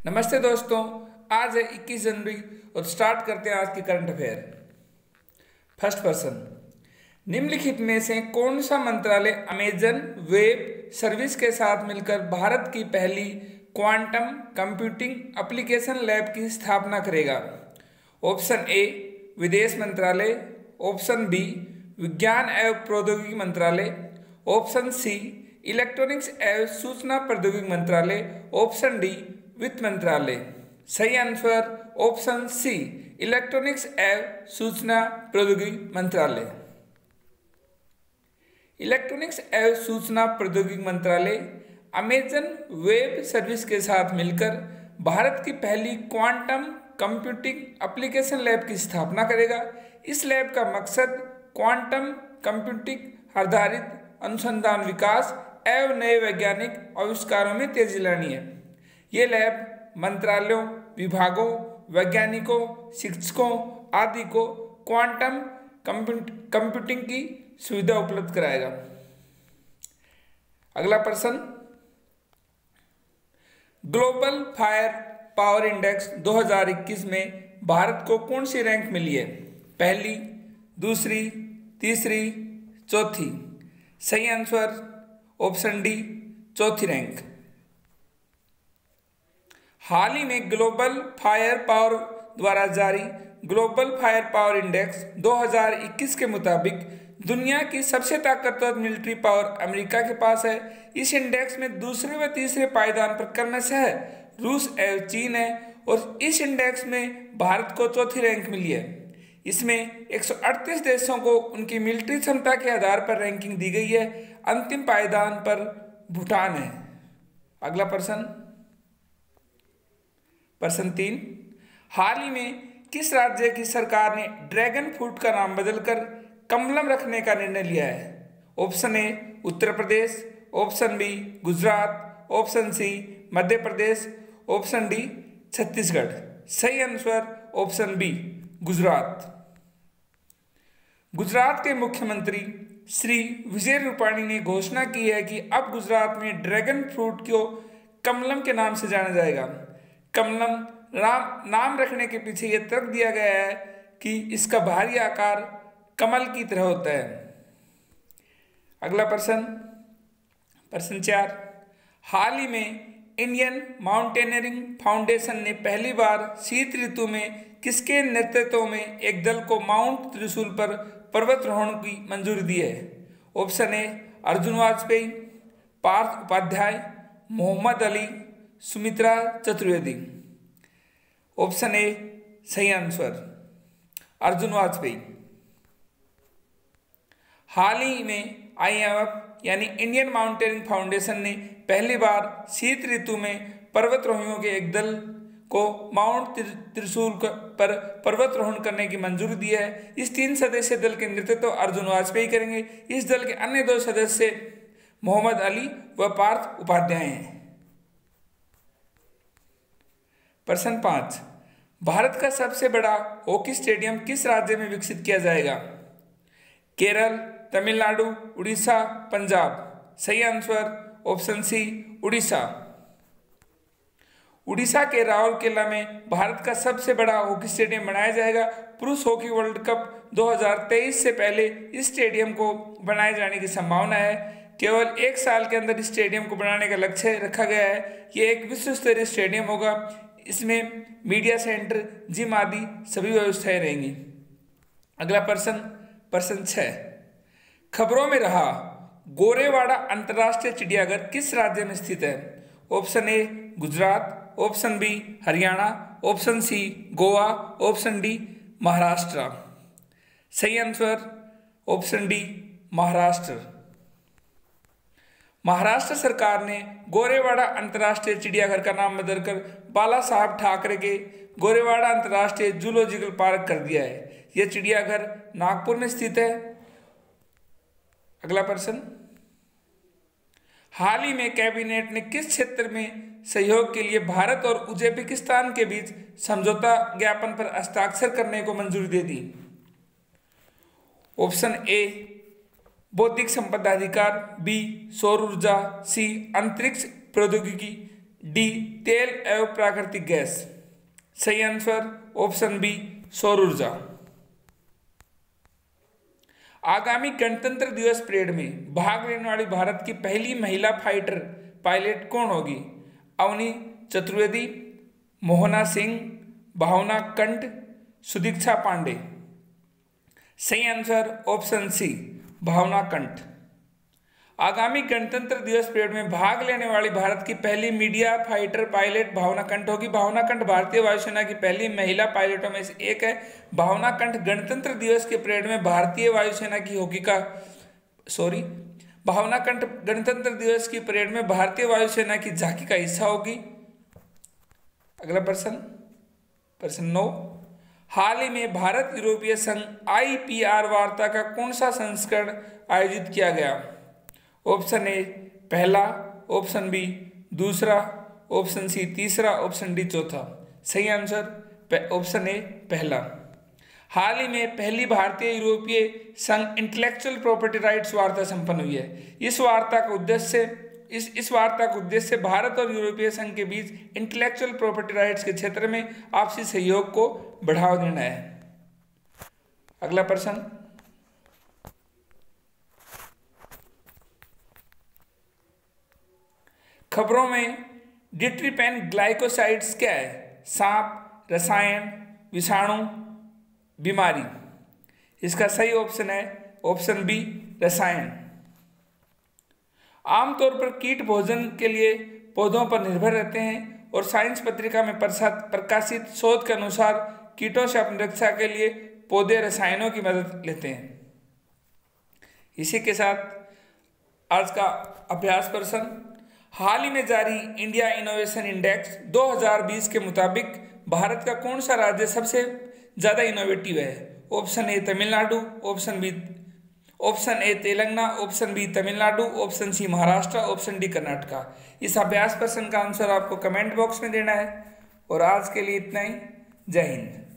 नमस्ते दोस्तों। आज है 21 जनवरी और स्टार्ट करते हैं आज की करंट अफेयर। फर्स्ट पर्सन, निम्नलिखित में से कौन सा मंत्रालय अमेजन वेब सर्विस के साथ मिलकर भारत की पहली क्वांटम कंप्यूटिंग एप्लीकेशन लैब की स्थापना करेगा? ऑप्शन ए विदेश मंत्रालय, ऑप्शन बी विज्ञान एवं प्रौद्योगिकी मंत्रालय, ऑप्शन सी इलेक्ट्रॉनिक्स एवं सूचना प्रौद्योगिकी मंत्रालय, ऑप्शन डी वित्त मंत्रालय। सही आंसर ऑप्शन सी इलेक्ट्रॉनिक्स एवं सूचना प्रौद्योगिकी मंत्रालय। इलेक्ट्रॉनिक्स एवं सूचना प्रौद्योगिकी मंत्रालय अमेजन वेब सर्विस के साथ मिलकर भारत की पहली क्वांटम कंप्यूटिंग एप्लीकेशन लैब की स्थापना करेगा। इस लैब का मकसद क्वांटम कंप्यूटिंग आधारित अनुसंधान विकास एवं नए वैज्ञानिक आविष्कारों में तेजी लानी है। ये लैब मंत्रालयों, विभागों, वैज्ञानिकों, शिक्षकों आदि को क्वांटम कंप्यूटिंग की सुविधा उपलब्ध कराएगा। अगला प्रश्न, ग्लोबल फायर पावर इंडेक्स 2021 में भारत को कौन सी रैंक मिली है? पहली, दूसरी, तीसरी, चौथी? सही आंसर ऑप्शन डी चौथी रैंक। हाल ही में ग्लोबल फायर पावर द्वारा जारी ग्लोबल फायर पावर इंडेक्स 2021 के मुताबिक दुनिया की सबसे ताकतवर मिलिट्री पावर अमेरिका के पास है। इस इंडेक्स में दूसरे व तीसरे पायदान पर क्रमशः रूस एवं चीन है और इस इंडेक्स में भारत को चौथी रैंक मिली है। इसमें 138 देशों को उनकी मिलिट्री क्षमता के आधार पर रैंकिंग दी गई है। अंतिम पायदान पर भूटान है। अगला प्रश्न 3, हाल ही में किस राज्य की सरकार ने ड्रैगन फ्रूट का नाम बदलकर कमलम रखने का निर्णय लिया है? Option A Uttar Pradesh, option B Gujarat, option C Madhya Pradesh, option D Chhattisgarh? सही answer option B Gujarat. Gujarat के मुख्यमंत्री श्री विजय रूपाणी ने घोषणा की है कि अब गुजरात में ड्रैगन फ्रूट को कमलम के नाम से जाना जाएगा। कमलम नाम रखने के पीछे यह तर्क दिया गया है कि इसका बाहरी आकार कमल की तरह होता है। अगला प्रश्न 4, हाल ही में इंडियन माउंटेनियरिंग फाउंडेशन ने पहली बार शीत ऋतु में किसके नेतृत्व में एक दल को माउंट त्रिशूल पर पर्वतारोहण की मंजूरी दी है? Option A Arjun Vajpayee, Parth Upadhyay, Mohammed Ali, Sumitra Chaturvedi? Option A सही आंसर अर्जुन वाजपेयी। हाल ही में IMF यानी इंडियन माउंटेनियरिंग फाउंडेशन ने पहली बार शीत ऋतु में पर्वतारोहियों के एक दल को माउंट त्रिशूल पर पर्वतारोहण करने की मंजूरी दी है। इस 3 सदस्यीय दल के नेतृत्व अर्जुन वाजपेयी करेंगे। इस दल के अन्य 2 सदस्य मोहम्मद अली व पार्थ उपाध्याय हैं। प्रश्न 5, भारत का सबसे बड़ा हॉकी स्टेडियम किस राज्य में विकसित किया जाएगा? केरल, तमिलनाडु, उड़ीसा, पंजाब? सही answer option C Orissa. Orissa के राउरकेला में भारत का सबसे बड़ा हॉकी स्टेडियम बनाया जाएगा। पुरुष हॉकी वर्ल्ड कप 2023 से पहले इस स्टेडियम को बनाए जाने की संभावना है। केवल 1 साल के अंदर इस स्टेडियम को बनाने का लक्ष्य रखा गया है। ये एक विश्व स्तरीय स्टेडियम होगा। इसमें मीडिया सेंटर, जिम आदि सभी व्यवस्थाएं रहेंगी। अगला प्रश्न 6, खबरों में रहा गोरेवाड़ा अंतर्राष्ट्रीय चिड़ियाघर किस राज्य में स्थित है? Option A Gujarat, option B Haryana, option C Goa, option D Maharashtra? सही answer option D Maharashtra. Maharashtra सरकार ने गोरेवाड़ा अंतर्राष्ट्रीय चिड़ियाघर का नाम बदलकर बाला साहब ठाकरे के गोरेवाड़ा अंतर्राष्ट्रीय जूलॉजिकल पार्क कर दिया है। यह चिड़ियाघर नागपुर में स्थित है। अगला प्रश्न, हाल ही में कैबिनेट ने किस क्षेत्र में सहयोग के लिए भारत और उज्बेकिस्तान के बीच समझौता ज्ञापन पर हस्ताक्षर करने को मंजूरी दे दी? ऑप्शन ए बौद्धिक संपदा अधिकार, बी सौर ऊर्जा, सी अंतरिक्ष प्रौद्योगिकी, डी तेल एवं प्राकृतिक गैस। सही आंसर ऑप्शन बी सौर ऊर्जा। आगामी गणतंत्र दिवस परेड में भाग लेने वाली भारत की पहली महिला फाइटर पायलट कौन होगी? अवनी चतुर्वेदी, मोहना सिंह, भावना कंठ, सुदीक्षा पांडे। सही आंसर ऑप्शन सी भावना कंठ। आगामी गणतंत्र दिवस परेड में भाग लेने वाली भारत की पहली मीडिया फाइटर पायलट भावना कंठ होगी। भावना कंठ भारतीय वायुसेना की पहली महिला पायलटों में से एक है। भावना कंठ गणतंत्र दिवस के परेड में भारतीय वायुसेना की भावना कंठ गणतंत्र दिवस की परेड में भारतीय वायुसेना की झांकी का हिस्सा होगी। अगला प्रश्न 9। हाल ही में भारत यूरोपीय संघ IPR वार्ता का कौन सा संस्करण आयोजित किया गया? ऑप्शन ए पहला, ऑप्शन बी दूसरा, ऑप्शन सी तीसरा, ऑप्शन डी चौथा। सही आंसर ऑप्शन ए पहला। हाल ही में पहली भारतीय यूरोपीय संघ इंटेलेक्चुअल प्रॉपर्टी राइट्स वार्ता संपन्न हुई है। इस वार्ता का उद्देश्य भारत और यूरोपीय संघ के बीच इंटेलेक्चुअल प्रॉपर्टी राइट्स के क्षेत्र में आपसी सहयोग को बढ़ावा देना है। अगला प्रश्न। खबरों में डिट्रिपेन ग्लाइकोसाइड्स क्या है? सांप, रसायन, विषाणु, बीमारी। इसका सही ऑप्शन है ऑप्शन बी रसायन। आमतौर पर कीट भोजन के लिए पौधों पर निर्भर रहते हैं और साइंस पत्रिका में प्रकाशित शोध के अनुसार कीटों से अपनी रक्षा के लिए पौधे रसायनों की मदद लेते हैं। इसी के साथ आज का अभ्यास प्रश्न। हाल ही में जारी इंडिया इनोवेशन इंडेक्स 2020 के मुताबिक भारत का कौन सा राज्य सबसे ज़्यादा इनोवेटिव है? Option A Tamil Nadu, option A Telangana, option B Tamil Nadu, option C Maharashtra, option D Karnataka. इस अभ्यास प्रश्न का आंसर आपको कमेंट बॉक्स में देना है। और आज के लिए इतना ही। जय हिंद।